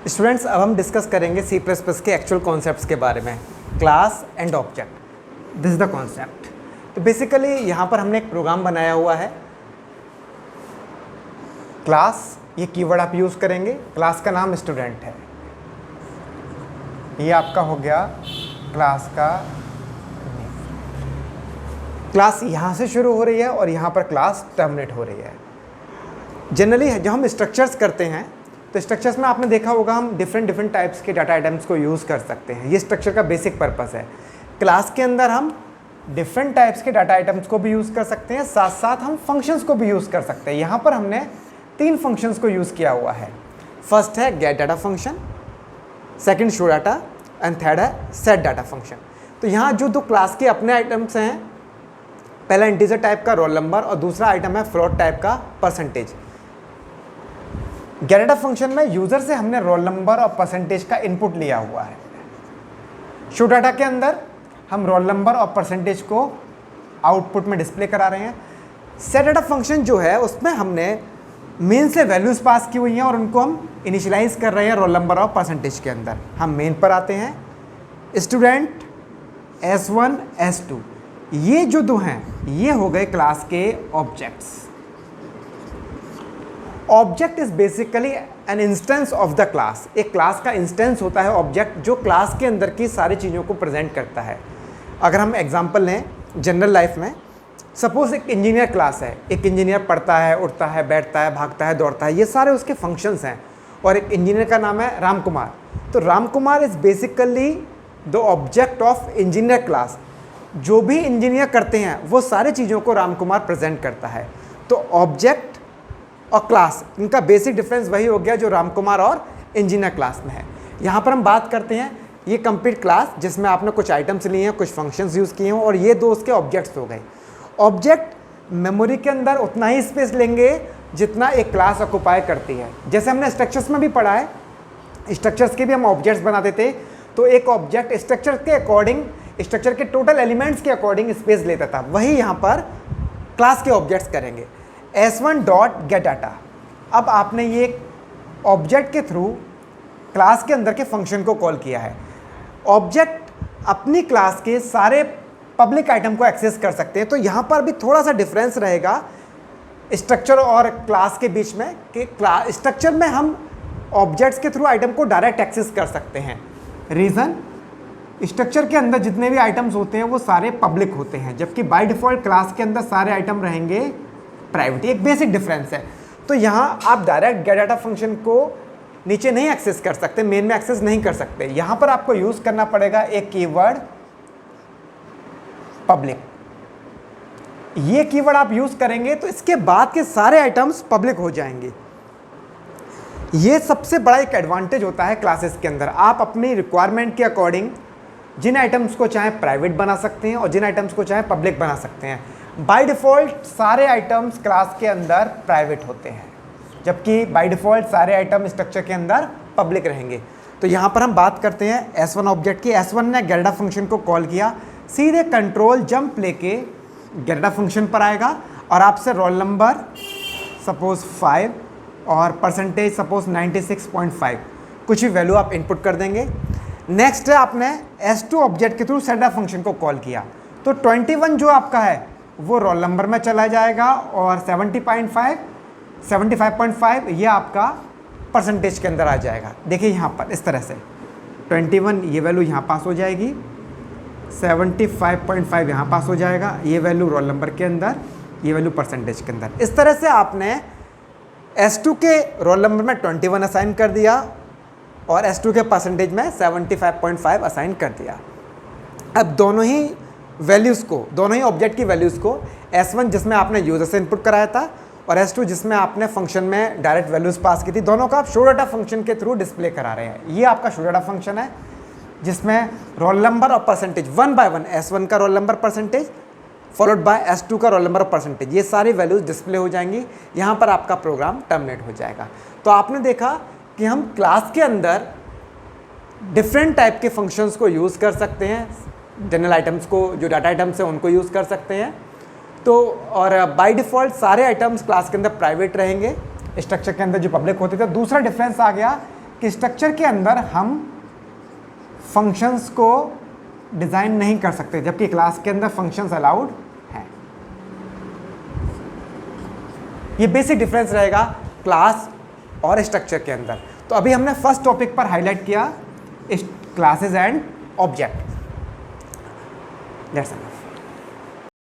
Students, अब हम discuss करेंगे सी प्लस प्लस के एक्चुअल कॉन्सेप्ट्स के बारे में। Class and object, this is the concept. तो बेसिकली यहाँ पर हमने एक प्रोग्राम बनाया हुआ है। क्लास, ये कीवर्ड आप यूज़ करेंगे। क्लास का नाम स्टूडेंट है, ये आपका हो गया क्लास का। क्लास यहाँ से शुरू हो रही है और यहाँ पर क्लास टर्मिनेट हो रही है। जनरली जब हम स्ट्रक्चर्स करते हैं तो स्ट्रक्चर्स में आपने देखा होगा हम डिफरेंट टाइप्स के डाटा आइटम्स को यूज़ कर सकते हैं। ये स्ट्रक्चर का बेसिक पर्पस है। क्लास के अंदर हम डिफरेंट टाइप्स के डाटा आइटम्स को भी यूज़ कर सकते हैं, साथ साथ हम फंक्शंस को भी यूज़ कर सकते हैं। यहाँ पर हमने 3 फंक्शंस को यूज़ किया हुआ है। फर्स्ट है gate data function, second show data and third है सेट डाटा फंक्शन। तो यहाँ जो 2 क्लास के अपने आइटम्स हैं, पहला इंटीजर टाइप का रोल नंबर और दूसरा आइटम है फ्लोट टाइप का परसेंटेज। गेट डाटा फंक्शन में यूज़र से हमने रोल नंबर और परसेंटेज का इनपुट लिया हुआ है। शो डाटा के अंदर हम रोल नंबर और परसेंटेज को आउटपुट में डिस्प्ले करा रहे हैं। सेट डाटा फंक्शन जो है उसमें हमने मेन से वैल्यूज़ पास की हुई हैं और उनको हम इनिशियलाइज कर रहे हैं रोल नंबर और परसेंटेज के अंदर। हम मेन पर आते हैं। स्टूडेंट S1 S2, ये जो 2 हैं ये हो गए क्लास के objects. Object is basically an instance of the class. एक क्लास का इंस्टेंस होता है ऑब्जेक्ट, जो क्लास के अंदर की सारी चीज़ों को प्रेजेंट करता है। अगर हम एग्जांपल लें जनरल लाइफ में, सपोज एक इंजीनियर क्लास है। एक इंजीनियर पढ़ता है, उठता है, बैठता है, भागता है, दौड़ता है, ये सारे उसके फंक्शंस हैं। और एक इंजीनियर का नाम है राम कुमार। तो Ram Kumar is basically the object of engineer class. जो भी इंजीनियर करते हैं वो सारी चीज़ों को राम कुमार प्रेजेंट करता है। तो ऑब्जेक्ट और क्लास, इनका बेसिक डिफरेंस वही हो गया जो राम कुमार और इंजीनियर क्लास में है। यहाँ पर हम बात करते हैं ये कंप्लीट क्लास जिसमें आपने कुछ आइटम्स लिए हैं, कुछ फंक्शंस यूज़ किए हैं और ये 2 उसके ऑब्जेक्ट्स हो गए। ऑब्जेक्ट मेमोरी के अंदर उतना ही स्पेस लेंगे जितना एक क्लास ऑक्युपाई करती है। जैसे हमने स्ट्रक्चर्स में भी पढ़ा है, स्ट्रक्चर्स के भी हम ऑब्जेक्ट्स बनाते थे। तो एक ऑब्जेक्ट स्ट्रक्चर के अकॉर्डिंग, स्ट्रक्चर के टोटल एलिमेंट्स के अकॉर्डिंग स्पेस लेता था। वही यहाँ पर क्लास के ऑब्जेक्ट्स करेंगे। S1 डॉट गेट डाटा, अब आपने ये ऑब्जेक्ट के थ्रू क्लास के अंदर के फंक्शन को कॉल किया है। ऑब्जेक्ट अपनी क्लास के सारे पब्लिक आइटम को एक्सेस कर सकते हैं। तो यहाँ पर भी थोड़ा सा डिफरेंस रहेगा स्ट्रक्चर और क्लास के बीच में कि स्ट्रक्चर में हम ऑब्जेक्ट्स के थ्रू आइटम को डायरेक्ट एक्सेस कर सकते हैं। रीज़न, स्ट्रक्चर के अंदर जितने भी आइटम्स होते हैं वो सारे पब्लिक होते हैं, जबकि बाय डिफ़ॉल्ट क्लास के अंदर सारे आइटम रहेंगे प्राइवेट। एक बेसिक डिफरेंस है। तो यहाँ आप डायरेक्ट गेट डाटा फंक्शन को नीचे नहीं एक्सेस कर सकते, मेन में एक्सेस नहीं कर सकते। यहाँ पर आपको यूज़ करना पड़ेगा एक कीवर्ड पब्लिक। ये कीवर्ड आप यूज़ करेंगे तो इसके बाद के सारे आइटम्स पब्लिक हो जाएंगे। ये सबसे बड़ा एक एडवांटेज होता है क्लासेस के अंदर। आप अपनी रिक्वायरमेंट के अकॉर्डिंग जिन आइटम्स को चाहे प्राइवेट बना सकते हैं और जिन आइटम्स को चाहे पब्लिक बना सकते हैं। बाय डिफ़ॉल्ट सारे आइटम्स क्लास के अंदर प्राइवेट होते हैं, जबकि बाय डिफ़ॉल्ट सारे आइटम स्ट्रक्चर के अंदर पब्लिक रहेंगे। तो यहाँ पर हम बात करते हैं S1 ऑब्जेक्ट की। S1 ने गेट डाटा फंक्शन को कॉल किया, सीधे कंट्रोल जंप लेके गेट डाटा फंक्शन पर आएगा और आपसे रोल नंबर सपोज 5 और परसेंटेज सपोज 96.5 कुछ भी वैल्यू आप इनपुट कर देंगे। नेक्स्ट है आपने S2 ऑब्जेक्ट के थ्रू सेट डाटा फंक्शन को कॉल किया। तो 21 जो आपका है वो रोल नंबर में चला जाएगा और 75.5 ये आपका परसेंटेज के अंदर आ जाएगा। देखिए यहाँ पर इस तरह से 21 ये वैल्यू यहाँ पास हो जाएगी, 75.5 यहाँ पास हो जाएगा, ये वैल्यू रोल नंबर के अंदर, ये वैल्यू परसेंटेज के अंदर। इस तरह से आपने S2 के रोल नंबर में 21 असाइन कर दिया और S2 के परसेंटेज में 75.5 असाइन कर दिया। अब दोनों ही वैल्यूज़ को, दोनों ही ऑब्जेक्ट की वैल्यूज़ को, S1 जिसमें आपने यूज़र से इनपुट कराया था और S2 जिसमें आपने फंक्शन में डायरेक्ट वैल्यूज़ पास की थी, दोनों का आप शो डाटा फंक्शन के थ्रू डिस्प्ले करा रहे हैं। ये आपका शो डाटा फंक्शन है जिसमें रोल नंबर और परसेंटेज 1 बाय 1, S1 का roll number percentage followed by S2 का रोल नंबर और परसेंटेज, ये सारी वैल्यूज़ डिस्प्ले हो जाएंगी। यहाँ पर आपका प्रोग्राम टर्मिनेट हो जाएगा। तो आपने देखा कि हम क्लास के अंदर डिफरेंट टाइप के फंक्शंस को यूज़ कर सकते हैं। जनरल आइटम्स को, जो डाटा आइटम्स हैं उनको यूज़ कर सकते हैं। तो और बाय डिफ़ॉल्ट सारे आइटम्स क्लास के अंदर प्राइवेट रहेंगे, स्ट्रक्चर के अंदर जो पब्लिक होते थे। दूसरा डिफरेंस आ गया कि स्ट्रक्चर के अंदर हम फंक्शंस को डिज़ाइन नहीं कर सकते, जबकि क्लास के अंदर फंक्शंस अलाउड हैं। ये बेसिक डिफरेंस रहेगा क्लास और स्ट्रक्चर के अंदर। तो अभी हमने फर्स्ट टॉपिक पर हाईलाइट किया classes and object. That's it.